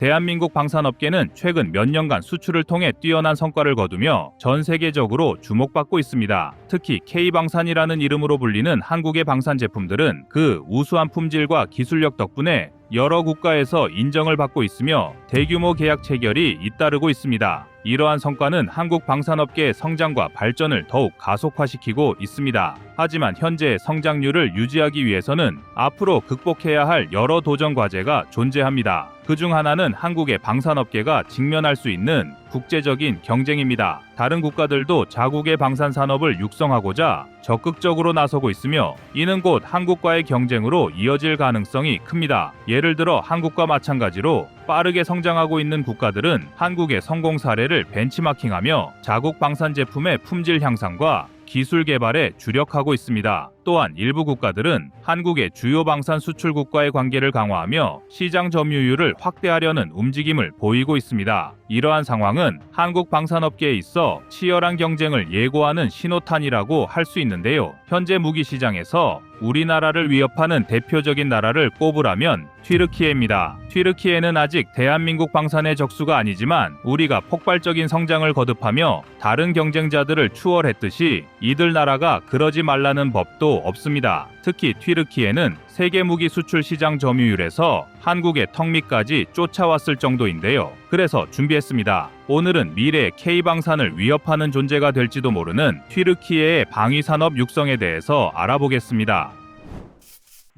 대한민국 방산업계는 최근 몇 년간 수출을 통해 뛰어난 성과를 거두며 전 세계적으로 주목받고 있습니다. 특히 K방산이라는 이름으로 불리는 한국의 방산 제품들은 그 우수한 품질과 기술력 덕분에 여러 국가에서 인정을 받고 있으며 대규모 계약 체결이 잇따르고 있습니다. 이러한 성과는 한국 방산업계의 성장과 발전을 더욱 가속화시키고 있습니다. 하지만 현재의 성장률을 유지하기 위해서는 앞으로 극복해야 할 여러 도전 과제가 존재합니다. 그중 하나는 한국의 방산업계가 직면할 수 있는 국제적인 경쟁입니다. 다른 국가들도 자국의 방산 산업을 육성하고자 적극적으로 나서고 있으며 이는 곧 한국과의 경쟁으로 이어질 가능성이 큽니다. 예를 들어 한국과 마찬가지로 빠르게 성장하고 있는 국가들은 한국의 성공 사례를 벤치마킹하며 자국 방산 제품의 품질 향상과 기술 개발에 주력하고 있습니다. 또한 일부 국가들은 한국의 주요 방산 수출국과의 관계를 강화하며 시장 점유율을 확대하려는 움직임을 보이고 있습니다. 이러한 상황은 한국 방산업계에 있어 치열한 경쟁을 예고하는 신호탄이라고 할 수 있는데요. 현재 무기 시장에서 우리나라를 위협하는 대표적인 나라를 꼽으라면 튀르키예입니다. 튀르키예는 아직 대한민국 방산의 적수가 아니지만 우리가 폭발적인 성장을 거듭하며 다른 경쟁자들을 추월했듯이 이들 나라가 그러지 말라는 법도 없습니다. 특히 튀르키예는 세계 무기 수출 시장 점유율에서 한국의 턱 밑까지 쫓아왔을 정도인데요. 그래서 준비했습니다. 오늘은 미래의 K방산을 위협하는 존재가 될지도 모르는 튀르키예의 방위산업 육성에 대해서 알아보겠습니다.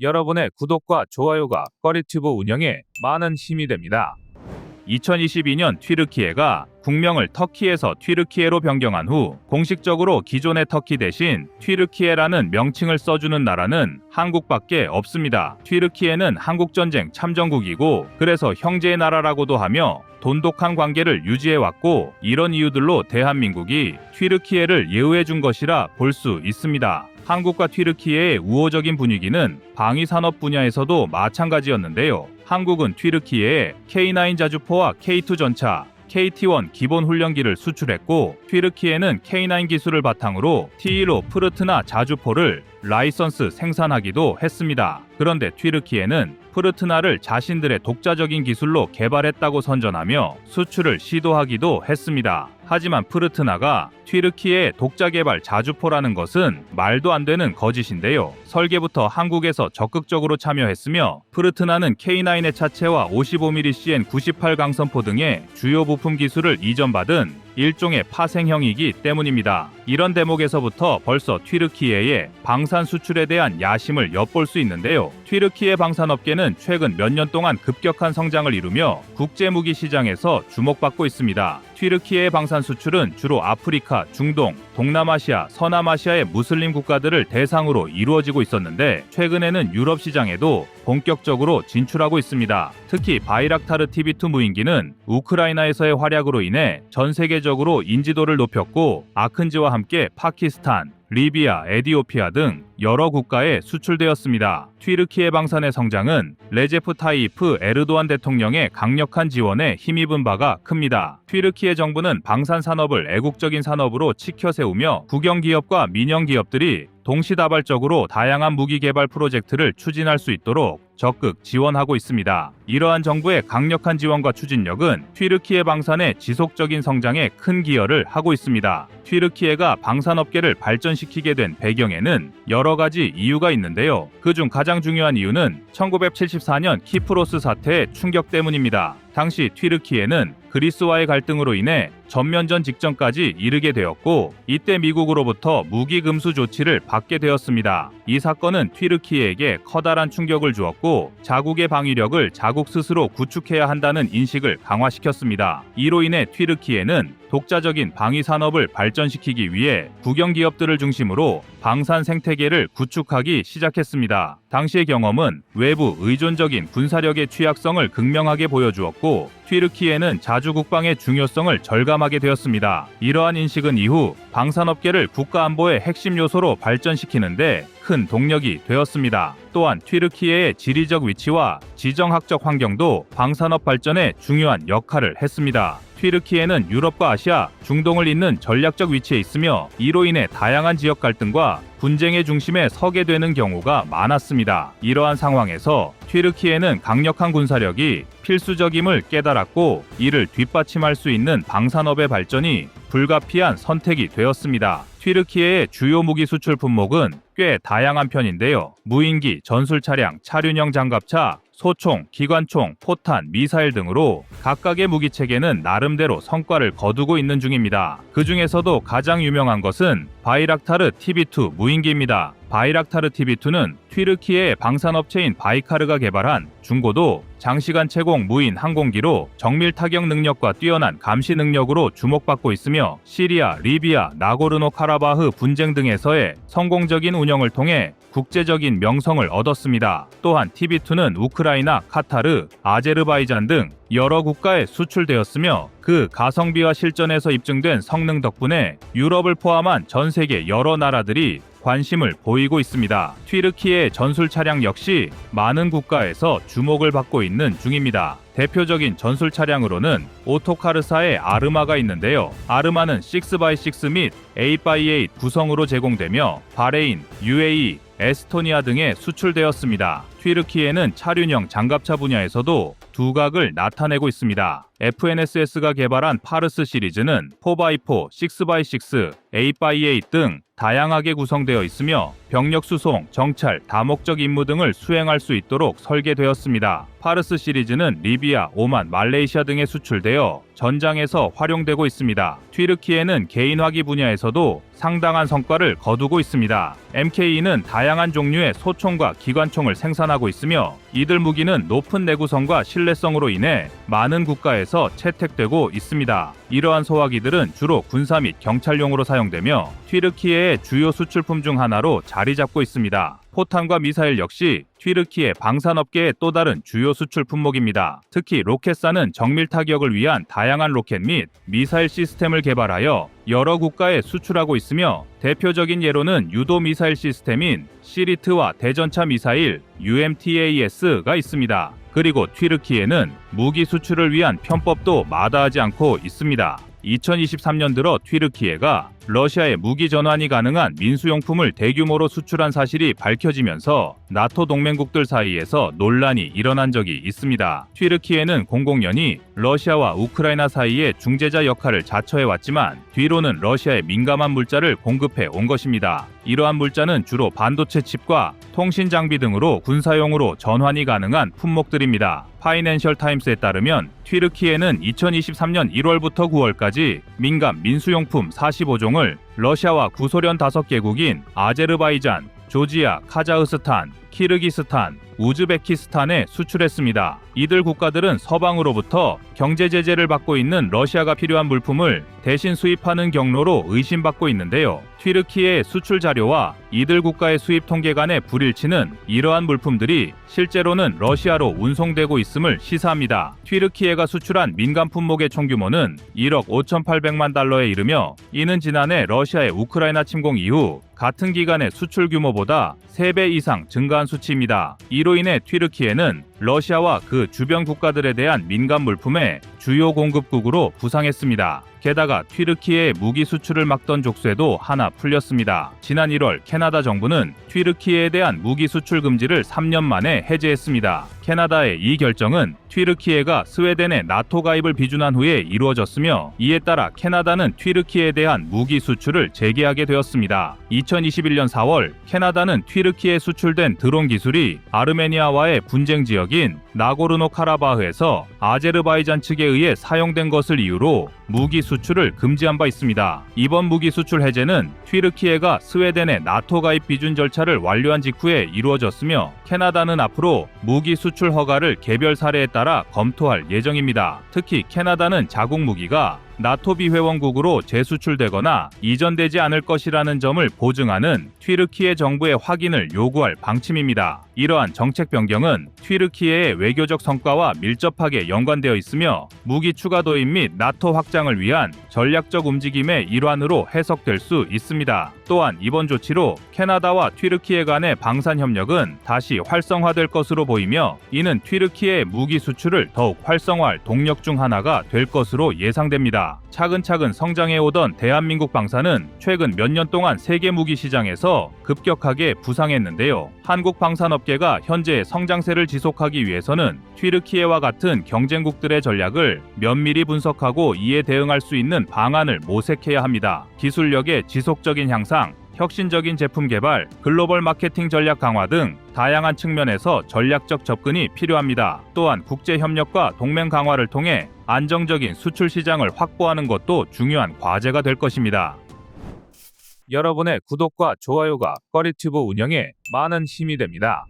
여러분의 구독과 좋아요가 꺼리튜브 운영에 많은 힘이 됩니다. 2022년 튀르키예가 국명을 터키에서 튀르키예로 변경한 후 공식적으로 기존의 터키 대신 튀르키예라는 명칭을 써주는 나라는 한국밖에 없습니다. 튀르키예는 한국전쟁 참전국이고 그래서 형제의 나라라고도 하며 돈독한 관계를 유지해왔고 이런 이유들로 대한민국이 튀르키예를 예우해준 것이라 볼 수 있습니다. 한국과 튀르키예의 우호적인 분위기는 방위산업 분야에서도 마찬가지였는데요. 한국은 튀르키예에 K9 자주포와 K2 전차, KT-1 기본 훈련기를 수출했고 튀르키예는 K9 기술을 바탕으로 T15 프르트나 자주포를 라이선스 생산하기도 했습니다. 그런데 튀르키예는 프르트나를 자신들의 독자적인 기술로 개발했다고 선전하며 수출을 시도하기도 했습니다. 하지만 프르트나가 튀르키예의 독자 개발 자주포라는 것은 말도 안 되는 거짓인데요. 설계부터 한국에서 적극적으로 참여했으며 프르트나는 K9의 차체와 55mm CN98 강선포 등의 주요 부품 기술을 이전받은 일종의 파생형이기 때문입니다. 이런 대목에서부터 벌써 튀르키예의 방산 수출에 대한 야심을 엿볼 수 있는데요. 튀르키예 방산업계는 최근 몇 년 동안 급격한 성장을 이루며 국제무기 시장에서 주목받고 있습니다. 튀르키예의 방산 수출은 주로 아프리카, 중동, 동남아시아, 서남아시아의 무슬림 국가들을 대상으로 이루어지고 있었는데 최근에는 유럽 시장에도 본격적으로 진출하고 있습니다. 특히 바이락타르 TB2 무인기는 우크라이나에서의 활약으로 인해 전 세계적으로 인지도를 높였고 아큰지와 함께 파키스탄, 리비아, 에디오피아 등 여러 국가에 수출되었습니다. 튀르키예 방산의 성장은 레제프 타이이프 에르도안 대통령의 강력한 지원에 힘입은 바가 큽니다. 튀르키예 정부는 방산 산업을 애국적인 산업으로 치켜세우며 국영기업과 민영기업들이 동시다발적으로 다양한 무기 개발 프로젝트를 추진할 수 있도록 적극 지원하고 있습니다. 이러한 정부의 강력한 지원과 추진력은 튀르키예 방산의 지속적인 성장에 큰 기여를 하고 있습니다. 튀르키예가 방산업계를 발전시키게 된 배경에는 여러 가지 이유가 있는데요. 그중 가장 중요한 이유는 1974년 키프로스 사태의 충격 때문입니다. 당시 튀르키예는 그리스와의 갈등으로 인해 전면전 직전까지 이르게 되었고 이때 미국으로부터 무기 금수 조치를 받게 되었습니다. 이 사건은 튀르키예에게 커다란 충격을 주었고 자국의 방위력을 자국 스스로 구축해야 한다는 인식을 강화시켰습니다. 이로 인해 튀르키예는 독자적인 방위 산업을 발전시키기 위해 국영 기업들을 중심으로 방산 생태계를 구축하기 시작했습니다. 당시의 경험은 외부 의존적인 군사력의 취약성을 극명하게 보여주었고 튀르키예는 자주 국방의 중요성을 절감하게 되었습니다. 이러한 인식은 이후 방산업계를 국가안보의 핵심 요소로 발전시키는데 큰 동력이 되었습니다. 또한 튀르키예의 지리적 위치와 지정학적 환경도 방산업 발전에 중요한 역할을 했습니다. 튀르키예는 유럽과 아시아, 중동을 잇는 전략적 위치에 있으며 이로 인해 다양한 지역 갈등과 분쟁의 중심에 서게 되는 경우가 많았습니다. 이러한 상황에서 튀르키예는 강력한 군사력이 필수적임을 깨달았고 이를 뒷받침할 수 있는 방산업의 발전이 불가피한 선택이 되었습니다. 튀르키예의 주요 무기 수출 품목은 꽤 다양한 편인데요. 무인기, 전술차량, 차륜형 장갑차, 소총, 기관총, 포탄, 미사일 등으로 각각의 무기체계는 나름대로 성과를 거두고 있는 중입니다. 그 중에서도 가장 유명한 것은 바이락타르 TB2 무인기입니다. 바이락타르 TB2는 튀르키예 방산업체인 바이카르가 개발한 중고도 장시간 채공 무인 항공기로 정밀 타격 능력과 뛰어난 감시 능력으로 주목받고 있으며 시리아, 리비아, 나고르노카라바흐 분쟁 등에서의 성공적인 운영을 통해 국제적인 명성을 얻었습니다. 또한 TB2는 우크라이나, 카타르, 아제르바이잔 등 여러 국가에 수출되었으며 그 가성비와 실전에서 입증된 성능 덕분에 유럽을 포함한 전 세계 여러 나라들이 관심을 보이고 있습니다. 튀르키예 전술 차량 역시 많은 국가에서 주목을 받고 있는 중입니다. 대표적인 전술 차량으로는 오토카르사의 아르마가 있는데요. 아르마는 6x6 및 8x8 구성으로 제공되며 바레인, UAE, 에스토니아 등에 수출되었습니다. 튀르키예는 차륜형 장갑차 분야에서도 두각을 나타내고 있습니다. FNSS가 개발한 파르스 시리즈는 4x4, 6x6, 8x8 등 다양하게 구성되어 있으며 병력 수송, 정찰, 다목적 임무 등을 수행할 수 있도록 설계되었습니다. 파르스 시리즈는 리비아, 오만, 말레이시아 등에 수출되어 전장에서 활용되고 있습니다. 튀르키예는 개인화기 분야에서도 상당한 성과를 거두고 있습니다. MKE는 다양한 종류의 소총과 기관총을 생산하고 있으며 이들 무기는 높은 내구성과 신뢰성으로 인해 많은 국가에서 채택되고 있습니다. 이러한 소화기들은 주로 군사 및 경찰용으로 사용되며 튀르키예의 주요 수출품 중 하나로 자리 잡고 있습니다. 포탄과 미사일 역시 튀르키예 방산업계의 또 다른 주요 수출 품목입니다. 특히 로켓사는 정밀 타격을 위한 다양한 로켓 및 미사일 시스템을 개발하여 여러 국가에 수출하고 있으며 대표적인 예로는 유도 미사일 시스템인 시리트와 대전차 미사일 UMTAS가 있습니다. 그리고 튀르키예는 무기 수출을 위한 편법도 마다하지 않고 있습니다. 2023년 들어 튀르키예가 러시아에 무기 전환이 가능한 민수용품을 대규모로 수출한 사실이 밝혀지면서 나토 동맹국들 사이에서 논란이 일어난 적이 있습니다. 튀르키예는 00년이 러시아와 우크라이나 사이의 중재자 역할을 자처해왔지만 뒤로는 러시아에 민감한 물자를 공급해 온 것입니다. 이러한 물자는 주로 반도체 칩과 통신 장비 등으로 군사용으로 전환이 가능한 품목들입니다. 파이낸셜 타임스에 따르면 튀르키예는 2023년 1월부터 9월까지 민간 민수용품 45종을 러시아와 구소련 5개국인 아제르바이잔, 조지아, 카자흐스탄, 키르기스탄, 우즈베키스탄에 수출했습니다. 이들 국가들은 서방으로부터 경제 제재를 받고 있는 러시아가 필요한 물품을 대신 수입하는 경로로 의심받고 있는데요. 튀르키예의 수출 자료와 이들 국가의 수입 통계 간의 불일치는 이러한 물품들이 실제로는 러시아로 운송되고 있음을 시사합니다. 튀르키예가 수출한 민간 품목의 총규모는 1억 5,800만 달러에 이르며 이는 지난해 러시아의 우크라이나 침공 이후 같은 기간의 수출 규모보다 3배 이상 증가한 수치입니다. 이로 인해 튀르키예는 러시아와 그 주변 국가들에 대한 민간 물품의 주요 공급국으로 부상했습니다. 게다가 튀르키예의 무기 수출을 막던 족쇄도 하나 풀렸습니다. 지난 1월 캐나다 정부는 튀르키예에 대한 무기 수출 금지를 3년 만에 해제했습니다. 캐나다의 이 결정은 튀르키예가 스웨덴의 나토 가입을 비준한 후에 이루어졌으며 이에 따라 캐나다는 튀르키예에 대한 무기 수출을 재개하게 되었습니다. 2021년 4월 캐나다는 튀르키예에 수출된 드론 기술이 아르메니아와의 분쟁 지역인 나고르노카라바흐에서 아제르바이잔 측에 의해 사용된 것을 이유로 무기 수출을 금지한 바 있습니다. 이번 무기 수출 해제는 튀르키예가 스웨덴의 나토 가입 비준 절차를 완료한 직후에 이루어졌으며 캐나다는 앞으로 무기 수출 허가를 개별 사례에 따라 검토할 예정입니다. 특히 캐나다는 자국 무기가 나토 비회원국으로 재수출되거나 이전되지 않을 것이라는 점을 보증하는 튀르키예 정부의 확인을 요구할 방침입니다. 이러한 정책 변경은 튀르키예의 외교적 성과와 밀접하게 연관되어 있으며 무기 추가 도입 및 나토 확장을 위한 전략적 움직임의 일환으로 해석될 수 있습니다. 또한 이번 조치로 캐나다와 튀르키예 간의 방산 협력은 다시 활성화될 것으로 보이며 이는 튀르키예의 무기 수출을 더욱 활성화할 동력 중 하나가 될 것으로 예상됩니다. 차근차근 성장해오던 대한민국 방산은 최근 몇 년 동안 세계 무기 시장에서 급격하게 부상했는데요. 한국 방산업계가 현재 성장세를 지속하기 위해서는 튀르키예와 같은 경쟁국들의 전략을 면밀히 분석하고 이에 대응할 수 있는 방안을 모색해야 합니다. 기술력의 지속적인 향상, 혁신적인 제품 개발, 글로벌 마케팅 전략 강화 등 다양한 측면에서 전략적 접근이 필요합니다. 또한 국제 협력과 동맹 강화를 통해 안정적인 수출 시장을 확보하는 것도 중요한 과제가 될 것입니다. 여러분의 구독과 좋아요가 꺼리튜브 운영에 많은 힘이 됩니다.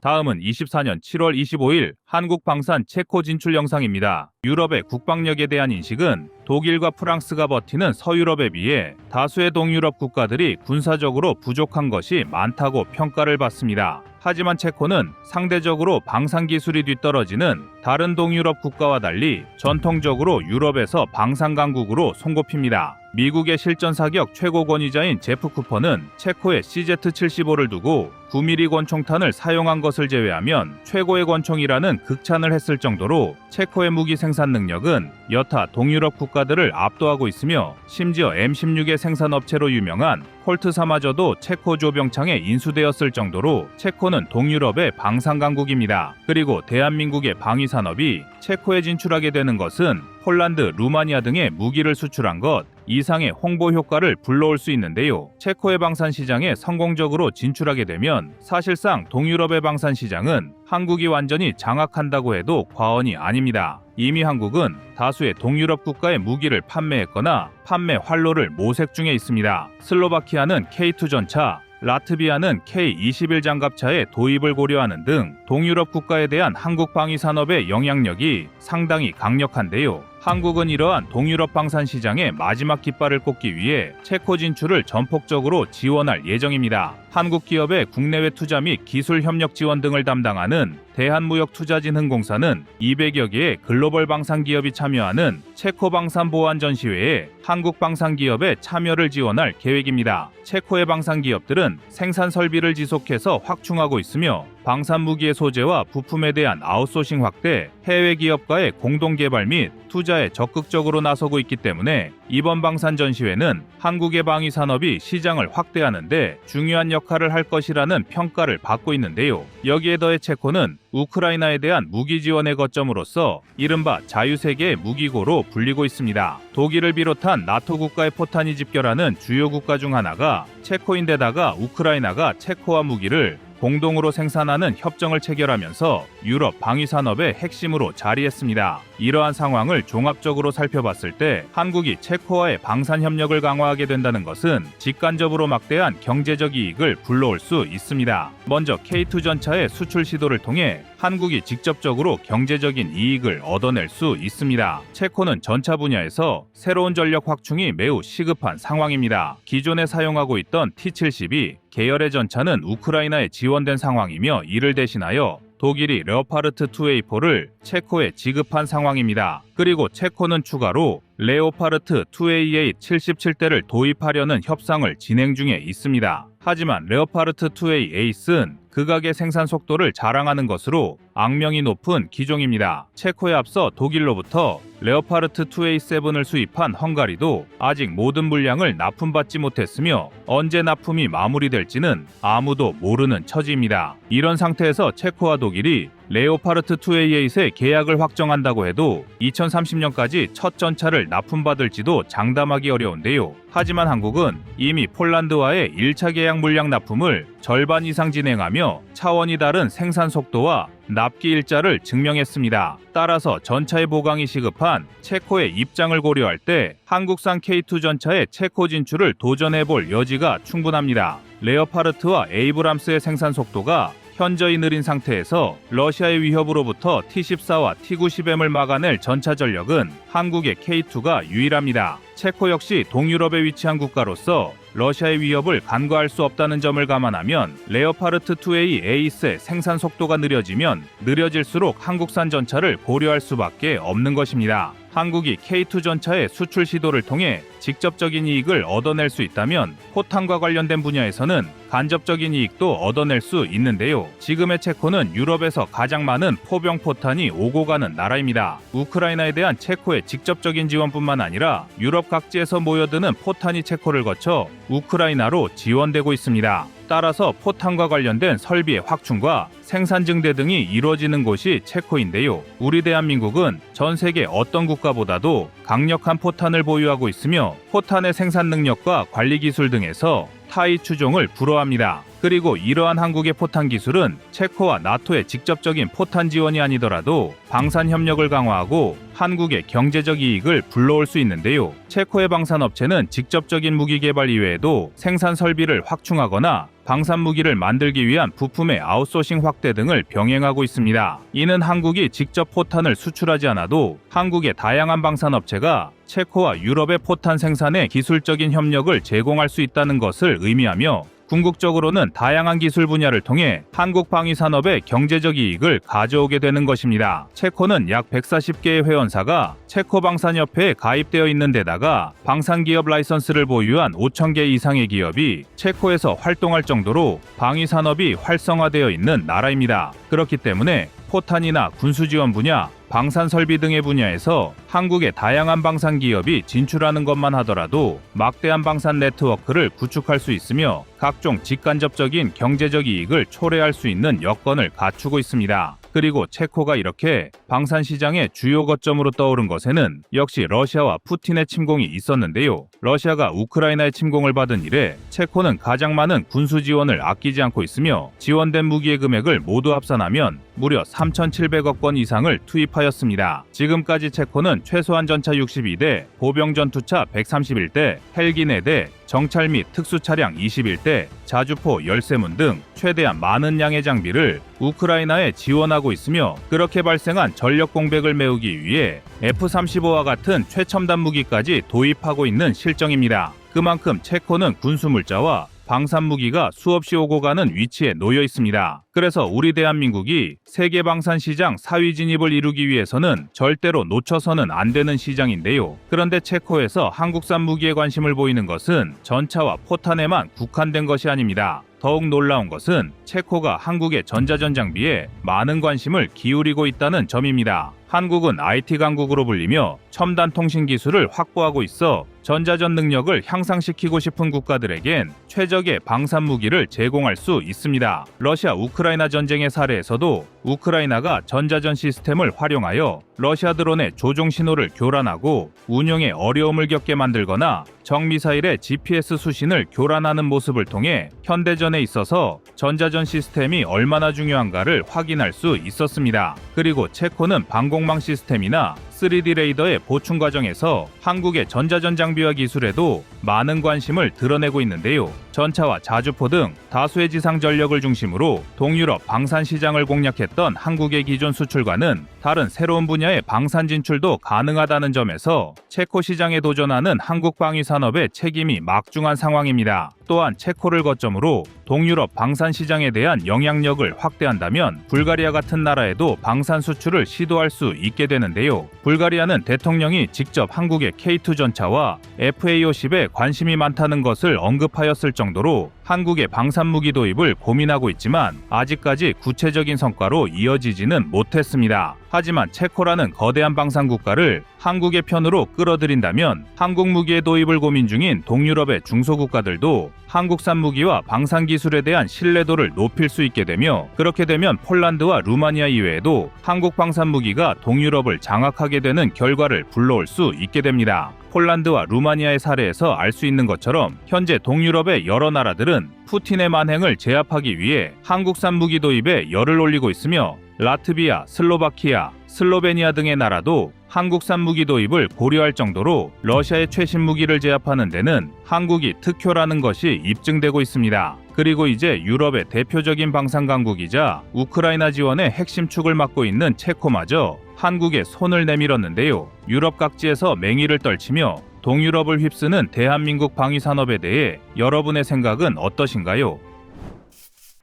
다음은 24년 7월 25일 한국 방산 체코 진출 영상입니다. 유럽의 국방력에 대한 인식은 독일과 프랑스가 버티는 서유럽에 비해 다수의 동유럽 국가들이 군사적으로 부족한 것이 많다고 평가를 받습니다. 하지만 체코는 상대적으로 방산 기술이 뒤떨어지는 다른 동유럽 국가와 달리 전통적으로 유럽에서 방산 강국으로 손꼽힙니다. 미국의 실전 사격 최고 권위자인 제프 쿠퍼는 체코에 CZ-75를 두고 9mm 권총탄을 사용한 것을 제외하면 최고의 권총이라는 극찬을 했을 정도로 체코의 무기 생산 능력은 여타 동유럽 국가들을 압도하고 있으며 심지어 M16의 생산업체로 유명한 콜트사마저도 체코 조병창에 인수되었을 정도로 체코는 동유럽의 방산 강국입니다. 그리고 대한민국의 방위 산업이 체코에 진출하게 되는 것은 폴란드, 루마니아 등의 무기를 수출한 것 이상의 홍보 효과를 불러올 수 있는데요. 체코의 방산 시장에 성공적으로 진출하게 되면 사실상 동유럽의 방산 시장은 한국이 완전히 장악한다고 해도 과언이 아닙니다. 이미 한국은 다수의 동유럽 국가의 무기를 판매했거나 판매 활로를 모색 중에 있습니다. 슬로바키아는 K2 전차, 라트비아는 K21 장갑차의 도입을 고려하는 등 동유럽 국가에 대한 한국 방위 산업의 영향력이 상당히 강력한데요. 한국은 이러한 동유럽 방산 시장의 마지막 깃발을 꽂기 위해 체코 진출을 전폭적으로 지원할 예정입니다. 한국 기업의 국내외 투자 및 기술 협력 지원 등을 담당하는 대한무역투자진흥공사는 200여 개의 글로벌 방산 기업이 참여하는 체코 방산 보안 전시회에 한국 방산 기업의 참여를 지원할 계획입니다. 체코의 방산 기업들은 생산 설비를 지속해서 확충하고 있으며 방산 무기의 소재와 부품에 대한 아웃소싱 확대, 해외 기업과의 공동 개발 및 투자에 적극적으로 나서고 있기 때문에 이번 방산 전시회는 한국의 방위 산업이 시장을 확대하는 데 중요한 역할을 할 것이라는 평가를 받고 있는데요. 여기에 더해 체코는 우크라이나에 대한 무기 지원의 거점으로서 이른바 자유세계의 무기고로 불리고 있습니다. 독일을 비롯한 나토 국가의 포탄이 집결하는 주요 국가 중 하나가 체코인데다가 우크라이나가 체코와 무기를 공동으로 생산하는 협정을 체결하면서 유럽 방위 산업의 핵심으로 자리했습니다. 이러한 상황을 종합적으로 살펴봤을 때 한국이 체코와의 방산 협력을 강화하게 된다는 것은 직간접으로 막대한 경제적 이익을 불러올 수 있습니다. 먼저 K2 전차의 수출 시도를 통해 한국이 직접적으로 경제적인 이익을 얻어낼 수 있습니다. 체코는 전차 분야에서 새로운 전력 확충이 매우 시급한 상황입니다. 기존에 사용하고 있던 T-70이 계열의 전차는 우크라이나에 지원된 상황이며 이를 대신하여 독일이 레오파르트 2A4를 체코에 지급한 상황입니다. 그리고 체코는 추가로 레오파르트 2A8 77대를 도입하려는 협상을 진행 중에 있습니다. 하지만 레오파르트 2A 에이스는 극악의 생산 속도를 자랑하는 것으로 악명이 높은 기종입니다. 체코에 앞서 독일로부터 레오파르트 2A7을 수입한 헝가리도 아직 모든 물량을 납품받지 못했으며 언제 납품이 마무리될지는 아무도 모르는 처지입니다. 이런 상태에서 체코와 독일이 레오파르트 2A8의 계약을 확정한다고 해도 2030년까지 첫 전차를 납품받을지도 장담하기 어려운데요. 하지만 한국은 이미 폴란드와의 1차 계약 물량 납품을 절반 이상 진행하며 차원이 다른 생산 속도와 납기 일자를 증명했습니다. 따라서 전차의 보강이 시급한 체코의 입장을 고려할 때 한국산 K2 전차의 체코 진출을 도전해볼 여지가 충분합니다. 레오파르트와 에이브람스의 생산 속도가 현저히 느린 상태에서 러시아의 위협으로부터 T-14와 T-90M을 막아낼 전차 전력은 한국의 K2가 유일합니다. 체코 역시 동유럽에 위치한 국가로서 러시아의 위협을 간과할 수 없다는 점을 감안하면 레오파르트2A 에이스의 생산 속도가 느려질수록 한국산 전차를 고려할 수밖에 없는 것입니다. 한국이 K2 전차의 수출 시도를 통해 직접적인 이익을 얻어낼 수 있다면 포탄과 관련된 분야에서는 간접적인 이익도 얻어낼 수 있는데요. 지금의 체코는 유럽에서 가장 많은 포병 포탄이 오고 가는 나라입니다. 우크라이나에 대한 체코의 직접적인 지원뿐만 아니라 유럽 각지에서 모여드는 포탄이 체코를 거쳐 우크라이나로 지원되고 있습니다. 따라서 포탄과 관련된 설비의 확충과 생산 증대 등이 이루어지는 곳이 체코인데요. 우리 대한민국은 전 세계 어떤 국가보다도 강력한 포탄을 보유하고 있으며 포탄의 생산 능력과 관리 기술 등에서 타의 추종을 불허합니다. 그리고 이러한 한국의 포탄 기술은 체코와 나토의 직접적인 포탄 지원이 아니더라도 방산 협력을 강화하고 한국의 경제적 이익을 불러올 수 있는데요. 체코의 방산업체는 직접적인 무기 개발 이외에도 생산 설비를 확충하거나 방산 무기를 만들기 위한 부품의 아웃소싱 확대 등을 병행하고 있습니다. 이는 한국이 직접 포탄을 수출하지 않아도 한국의 다양한 방산업체가 체코와 유럽의 포탄 생산에 기술적인 협력을 제공할 수 있다는 것을 의미하며 궁극적으로는 다양한 기술 분야를 통해 한국 방위 산업의 경제적 이익을 가져오게 되는 것입니다. 체코는 약 140개의 회원사가 체코 방산협회에 가입되어 있는 데다가 방산기업 라이선스를 보유한 5,000개 이상의 기업이 체코에서 활동할 정도로 방위 산업이 활성화되어 있는 나라입니다. 그렇기 때문에 포탄이나 군수지원 분야, 방산 설비 등의 분야에서 한국의 다양한 방산 기업이 진출하는 것만 하더라도 막대한 방산 네트워크를 구축할 수 있으며 각종 직간접적인 경제적 이익을 초래할 수 있는 여건을 갖추고 있습니다. 그리고 체코가 이렇게 방산 시장의 주요 거점으로 떠오른 것에는 역시 러시아와 푸틴의 침공이 있었는데요. 러시아가 우크라이나의 침공을 받은 이래 체코는 가장 많은 군수 지원을 아끼지 않고 있으며 지원된 무기의 금액을 모두 합산하면 무려 3,700억 원 이상을 투입하였습니다. 지금까지 체코는 최소한 전차 62대, 보병 전투차 131대, 헬기 4대, 정찰 및 특수차량 21대, 자주포 13문 등 최대한 많은 양의 장비를 우크라이나에 지원하고 있으며 그렇게 발생한 전력 공백을 메우기 위해 F-35와 같은 최첨단 무기까지 도입하고 있는 실정입니다. 그만큼 체코는 군수물자와 방산 무기가 수없이 오고 가는 위치에 놓여 있습니다. 그래서 우리 대한민국이 세계 방산 시장 4위 진입을 이루기 위해서는 절대로 놓쳐서는 안 되는 시장인데요. 그런데 체코에서 한국산 무기에 관심을 보이는 것은 전차와 포탄에만 국한된 것이 아닙니다. 더욱 놀라운 것은 체코가 한국의 전자전 장비에 많은 관심을 기울이고 있다는 점입니다. 한국은 IT 강국으로 불리며 첨단 통신 기술을 확보하고 있어 전자전 능력을 향상시키고 싶은 국가들에겐 최적의 방산 무기를 제공할 수 있습니다. 러시아 우크라이나 전쟁의 사례에서도 우크라이나가 전자전 시스템을 활용하여 러시아 드론의 조종 신호를 교란하고 운용에 어려움을 겪게 만들거나 정미사일의 GPS 수신을 교란하는 모습을 통해 현대전에 있어서 전자전 시스템이 얼마나 중요한가를 확인할 수 있었습니다. 그리고 체코는 방공망 시스템이나 3D 레이더의 보충 과정에서 한국의 전자전 장비와 기술에도 많은 관심을 드러내고 있는데요. 전차와 자주포 등 다수의 지상 전력을 중심으로 동유럽 방산 시장을 공략했던 한국의 기존 수출과는 다른 새로운 분야의 방산 진출도 가능하다는 점에서 체코 시장에 도전하는 한국 방위 산업의 책임이 막중한 상황입니다. 또한 체코를 거점으로 동유럽 방산 시장에 대한 영향력을 확대한다면 불가리아 같은 나라에도 방산 수출을 시도할 수 있게 되는데요. 불가리아는 대통령이 직접 한국의 K2 전차와 FA-50에 관심이 많다는 것을 언급하였을 정도로 한국의 방산 무기 도입을 고민하고 있지만 아직까지 구체적인 성과로 이어지지는 못했습니다. 하지만 체코라는 거대한 방산 국가를 한국의 편으로 끌어들인다면 한국 무기의 도입을 고민 중인 동유럽의 중소국가들도 한국산 무기와 방산 기술에 대한 신뢰도를 높일 수 있게 되며 그렇게 되면 폴란드와 루마니아 이외에도 한국 방산 무기가 동유럽을 장악하게 되는 결과를 불러올 수 있게 됩니다. 폴란드와 루마니아의 사례에서 알 수 있는 것처럼 현재 동유럽의 여러 나라들은 푸틴의 만행을 제압하기 위해 한국산 무기 도입에 열을 올리고 있으며 라트비아, 슬로바키아, 슬로베니아 등의 나라도 한국산 무기 도입을 고려할 정도로 러시아의 최신 무기를 제압하는 데는 한국이 특효라는 것이 입증되고 있습니다. 그리고 이제 유럽의 대표적인 방산 강국이자 우크라이나 지원의 핵심 축을 맡고 있는 체코마저 한국에 손을 내밀었는데요. 유럽 각지에서 맹위를 떨치며 동유럽을 휩쓰는 대한민국 방위산업에 대해 여러분의 생각은 어떠신가요?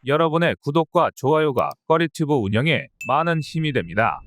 여러분의 구독과 좋아요가 꺼리튜브 운영에 많은 힘이 됩니다.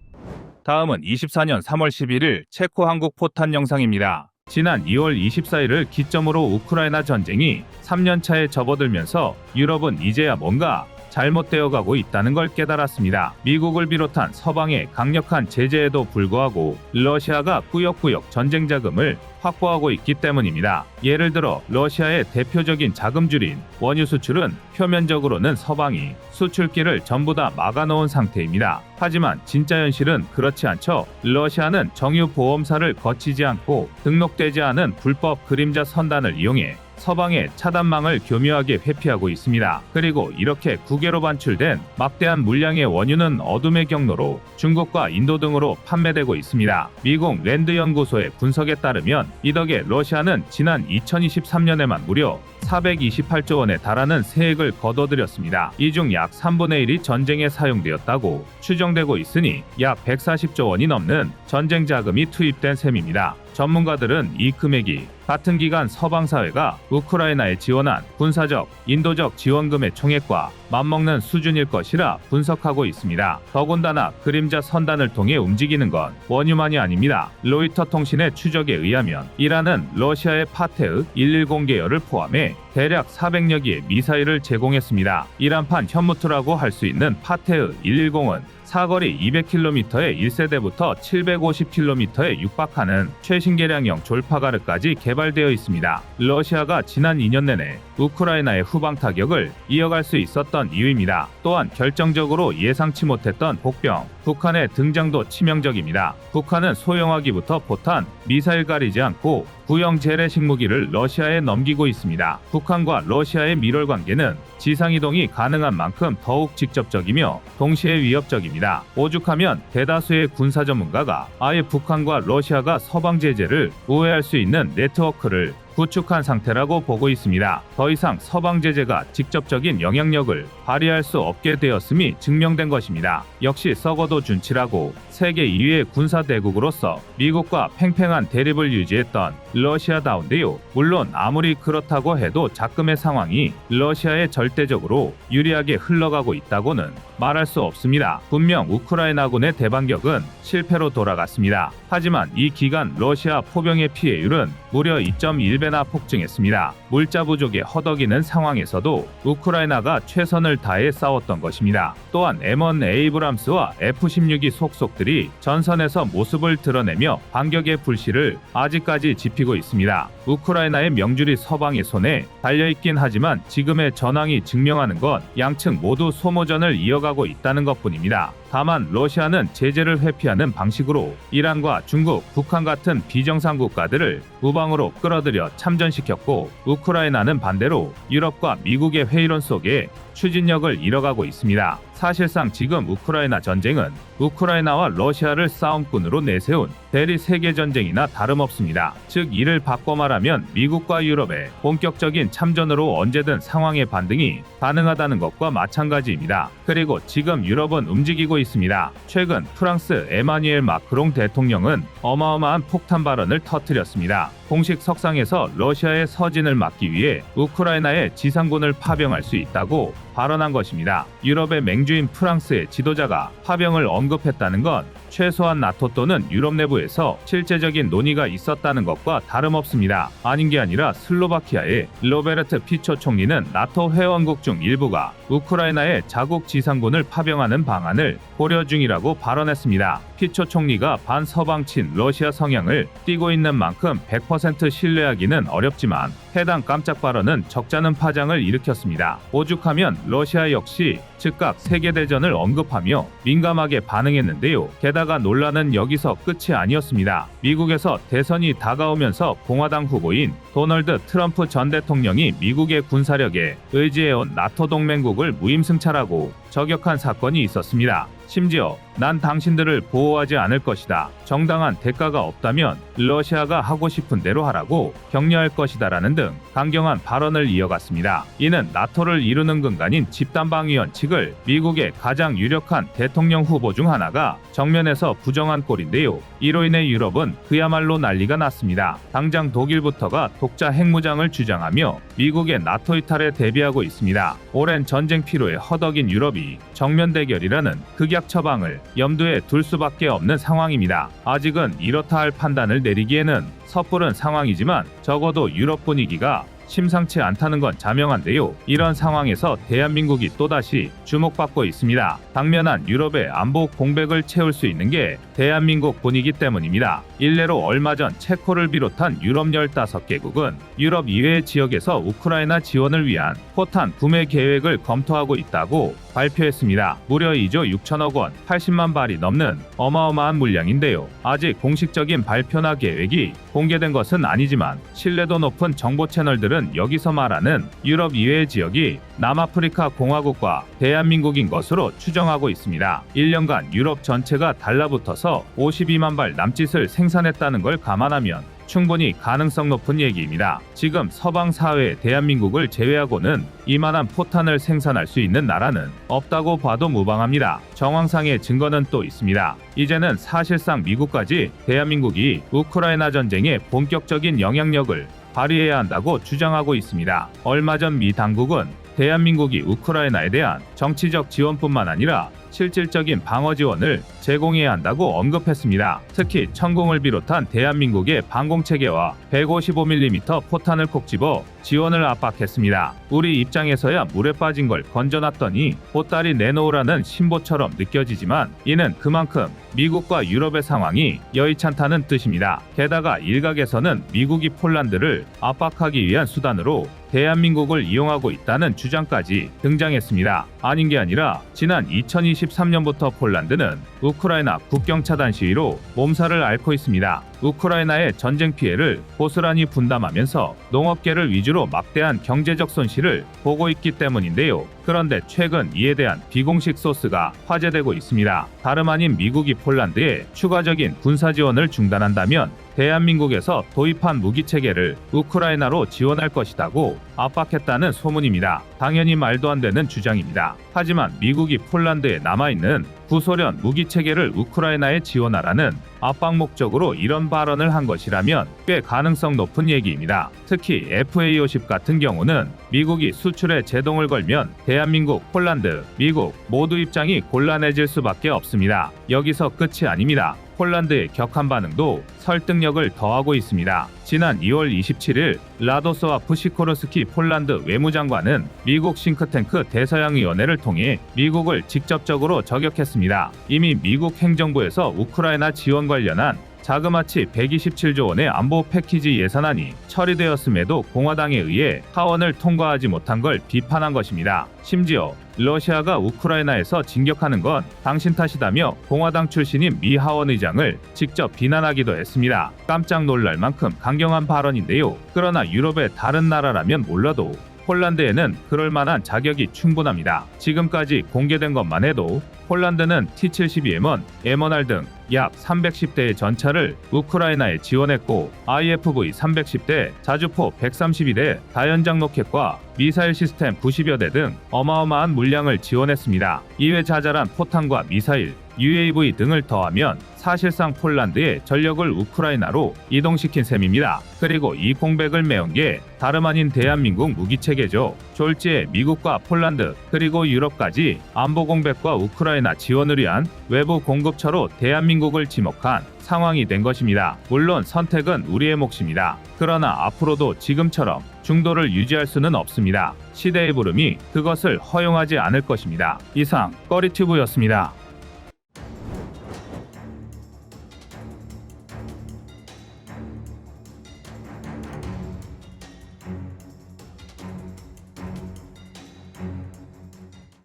다음은 24년 3월 11일 체코 한국 포탄 영상입니다. 지난 2월 24일을 기점으로 우크라이나 전쟁이 3년차에 접어들면서 유럽은 이제야 뭔가 잘못되어 가고 있다는 걸 깨달았습니다. 미국을 비롯한 서방의 강력한 제재에도 불구하고 러시아가 꾸역꾸역 전쟁 자금을 확보하고 있기 때문입니다. 예를 들어 러시아의 대표적인 자금줄인 원유 수출은 표면적으로는 서방이 수출길을 전부 다 막아놓은 상태입니다. 하지만 진짜 현실은 그렇지 않죠. 러시아는 정유 보험사를 거치지 않고 등록되지 않은 불법 그림자 선단을 이용해 서방의 차단망을 교묘하게 회피하고 있습니다. 그리고 이렇게 국외로 반출된 막대한 물량의 원유는 어둠의 경로로 중국과 인도 등으로 판매되고 있습니다. 미국 랜드 연구소의 분석에 따르면 이 덕에 러시아는 지난 2023년에만 무려 428조 원에 달하는 세액을 거둬들였습니다. 이 중 약 3분의 1이 전쟁에 사용되었다고 추정되고 있으니 약 140조 원이 넘는 전쟁 자금이 투입된 셈입니다. 전문가들은 이 금액이 같은 기간 서방 사회가 우크라이나에 지원한 군사적, 인도적 지원금의 총액과 맞먹는 수준일 것이라 분석하고 있습니다. 더군다나 그림자 선단을 통해 움직이는 건 원유만이 아닙니다. 로이터 통신의 추적에 의하면 이란은 러시아의 파테흐 110 계열을 포함해 대략 400여 개의 미사일을 제공했습니다. 이란판 현무트라고 할 수 있는 파테흐 110은 사거리 200km의 1세대부터 750km에 육박하는 최신 개량형 졸파가르까지 개발되어 있습니다. 러시아가 지난 2년 내내 우크라이나의 후방 타격을 이어갈 수 있었던 이유입니다. 또한 결정적으로 예상치 못했던 복병, 북한의 등장도 치명적입니다. 북한은 소형화기부터 포탄, 미사일 가리지 않고 구형 재래식 무기를 러시아에 넘기고 있습니다. 북한과 러시아의 밀월 관계는 지상이동이 가능한 만큼 더욱 직접적이며 동시에 위협적입니다. 오죽하면 대다수의 군사 전문가가 아예 북한과 러시아가 서방 제재를 우회할 수 있는 네트워크를 구축한 상태라고 보고 있습니다. 더 이상 서방 제재가 직접적인 영향력을 발휘할 수 없게 되었음이 증명된 것입니다. 역시 썩어도 준치라고 세계 2위의 군사 대국으로서 미국과 팽팽한 대립을 유지했던 러시아다운데요. 물론 아무리 그렇다고 해도 작금의 상황이 러시아에 절대적으로 유리하게 흘러가고 있다고는 말할 수 없습니다. 분명 우크라이나군의 대반격은 실패로 돌아갔습니다. 하지만 이 기간 러시아 포병의 피해율은 무려 2.1배나 폭증했습니다. 물자 부족에 허덕이는 상황에서도 우크라이나가 최선을 다해 싸웠던 것입니다. 또한 M1 에이브람스와 F-16이 속속들이 전선에서 모습을 드러내며 반격의 불씨를 아직까지 지피고 있습니다. 우크라이나의 명줄이 서방의 손에 달려있긴 하지만 지금의 전황이 증명하는 건 양측 모두 소모전을 이어가고 있다는 것뿐입니다. 다만 러시아는 제재를 회피하는 방식으로 이란과 중국, 북한 같은 비정상 국가들을 우방으로 끌어들여 참전시켰고 우크라이나는 반대로 유럽과 미국의 회의론 속에 추진력을 잃어가고 있습니다. 사실상 지금 우크라이나 전쟁은 우크라이나와 러시아를 싸움꾼으로 내세운 대리 세계전쟁이나 다름없습니다. 즉 이를 바꿔 말하면 미국과 유럽의 본격적인 참전으로 언제든 상황의 반등이 가능하다는 것과 마찬가지입니다. 그리고 지금 유럽은 움직이고 있습니다. 최근 프랑스 에마뉘엘 마크롱 대통령은 어마어마한 폭탄 발언을 터뜨렸습니다. 공식 석상에서 러시아의 서진을 막기 위해 우크라이나의 지상군을 파병할 수 있다고 발언한 것입니다. 유럽의 맹주인 프랑스의 지도자가 파병을 언급했다는 건 최소한 나토 또는 유럽 내부에서 실제적인 논의가 있었다는 것과 다름없습니다. 아닌 게 아니라 슬로바키아의 로베르트 피초 총리는 나토 회원국 중 일부가 우크라이나에 자국 지상군을 파병하는 방안을 고려 중이라고 발언했습니다. 피초 총리가 반서방친 러시아 성향을 띠고 있는 만큼 100% 신뢰하기는 어렵지만 해당 깜짝 발언은 적잖은 파장을 일으켰습니다. 오죽하면 러시아 역시 즉각 세계대전을 언급하며 민감하게 반응했는데요. 게다가 논란은 여기서 끝이 아니었습니다. 미국에서 대선이 다가오면서 공화당 후보인 도널드 트럼프 전 대통령이 미국의 군사력에 의지해온 나토 동맹국을 무임승차라고 저격한 사건이 있었습니다. 심지어 난 당신들을 보호하지 않을 것이다. 정당한 대가가 없다면 러시아가 하고 싶은 대로 하라고 격려할 것이다라는 등 강경한 발언을 이어갔습니다. 이는 나토를 이루는 근간인 집단방위원 측을 미국의 가장 유력한 대통령 후보 중 하나가 정면에서 부정한 꼴인데요. 이로 인해 유럽은 그야말로 난리가 났습니다. 당장 독일부터가 독자 핵무장을 주장하며 미국의 나토 이탈에 대비하고 있습니다. 오랜 전쟁 피로에 허덕인 유럽이 정면 대결이라는 극약 처방을 염두에 둘 수밖에 없는 상황입니다. 아직은 이렇다 할 판단을 내리기에는 섣부른 상황이지만 적어도 유럽 분위기가 심상치 않다는 건 자명한데요. 이런 상황에서 대한민국이 또다시 주목받고 있습니다. 당면한 유럽의 안보 공백을 채울 수 있는 게 대한민국 분이기 때문입니다. 일례로 얼마 전 체코를 비롯한 유럽 15개국은 유럽 이외의 지역에서 우크라이나 지원을 위한 포탄 구매 계획을 검토하고 있다고 발표했습니다. 무려 2조 6천억 원, 80만 발이 넘는 어마어마한 물량인데요. 아직 공식적인 발표나 계획이 공개된 것은 아니지만 신뢰도 높은 정보 채널들은 여기서 말하는 유럽 이외의 지역이 남아프리카 공화국과 대한민국인 것으로 추정하고 있습니다. 1년간 유럽 전체가 달라붙어서 52만 발 남짓을 생산했다는 걸 감안하면 충분히 가능성 높은 얘기입니다. 지금 서방 사회에 대한민국을 제외하고는 이만한 포탄을 생산할 수 있는 나라는 없다고 봐도 무방합니다. 정황상의 증거는 또 있습니다. 이제는 사실상 미국까지 대한민국이 우크라이나 전쟁에 본격적인 영향력을 발휘해야 한다고 주장하고 있습니다. 얼마 전 미 당국은 대한민국이 우크라이나에 대한 정치적 지원뿐만 아니라 실질적인 방어 지원을 제공해야 한다고 언급했습니다. 특히 천공을 비롯한 대한민국의 방공체계와 155mm 포탄을 콕 집어 지원을 압박했습니다. 우리 입장에서야 물에 빠진 걸 건져놨더니 보따리 내놓으라는 신보처럼 느껴지지만 이는 그만큼 미국과 유럽의 상황이 여의찮다는 뜻입니다. 게다가 일각에서는 미국이 폴란드를 압박하기 위한 수단으로 대한민국을 이용하고 있다는 주장까지 등장했습니다. 아닌 게 아니라 지난 2023년부터 폴란드는 우크라이나 국경 차단 시위로 몸살을 앓고 있습니다. 우크라이나의 전쟁 피해를 고스란히 분담하면서 농업계를 위주로 막대한 경제적 손실을 보고 있기 때문인데요. 그런데 최근 이에 대한 비공식 소스가 화제되고 있습니다. 다름 아닌 미국이 폴란드에 추가적인 군사 지원을 중단한다면 대한민국에서 도입한 무기체계를 우크라이나로 지원할 것이라고 압박했다는 소문입니다. 당연히 말도 안 되는 주장입니다. 하지만 미국이 폴란드에 남아있는 구소련 무기체계를 우크라이나에 지원하라는 압박 목적으로 이런 발언을 한 것이라면 꽤 가능성 높은 얘기입니다. 특히 FA-50 같은 경우는 미국이 수출에 제동을 걸면 대한민국, 폴란드, 미국 모두 입장이 곤란해질 수밖에 없습니다. 여기서 끝이 아닙니다. 폴란드의 격한 반응도 설득력을 더하고 있습니다. 지난 2월 27일 라도스와프 시코르스키 폴란드 외무장관은 미국 싱크탱크 대서양위원회를 통해 미국을 직접적으로 저격했습니다. 이미 미국 행정부에서 우크라이나 지원 관련한 자그마치 127조 원의 안보 패키지 예산안이 처리되었음에도 공화당에 의해 하원을 통과하지 못한 걸 비판한 것입니다. 심지어 러시아가 우크라이나에서 진격하는 건 당신 탓이다며 공화당 출신인 미 하원 의장을 직접 비난하기도 했습니다. 깜짝 놀랄 만큼 강경한 발언인데요. 그러나 유럽의 다른 나라라면 몰라도 폴란드에는 그럴 만한 자격이 충분합니다. 지금까지 공개된 것만 해도 폴란드는 T-72M1, M1R 등 약 310대의 전차를 우크라이나에 지원했고 IFV 310대, 자주포 132대, 다연장 로켓과 미사일 시스템 90여 대 등 어마어마한 물량을 지원했습니다. 이외 자잘한 포탄과 미사일, UAV 등을 더하면 사실상 폴란드의 전력을 우크라이나로 이동시킨 셈입니다. 그리고 이 공백을 메운 게 다름 아닌 대한민국 무기체계죠. 졸지에 미국과 폴란드 그리고 유럽까지 안보 공백과 우크라이나 지원을 위한 외부 공급처로 대한민국을 지목한 상황이 된 것입니다. 물론 선택은 우리의 몫입니다. 그러나 앞으로도 지금처럼 중도를 유지할 수는 없습니다. 시대의 부름이 그것을 허용하지 않을 것입니다. 이상 꺼리튜브였습니다.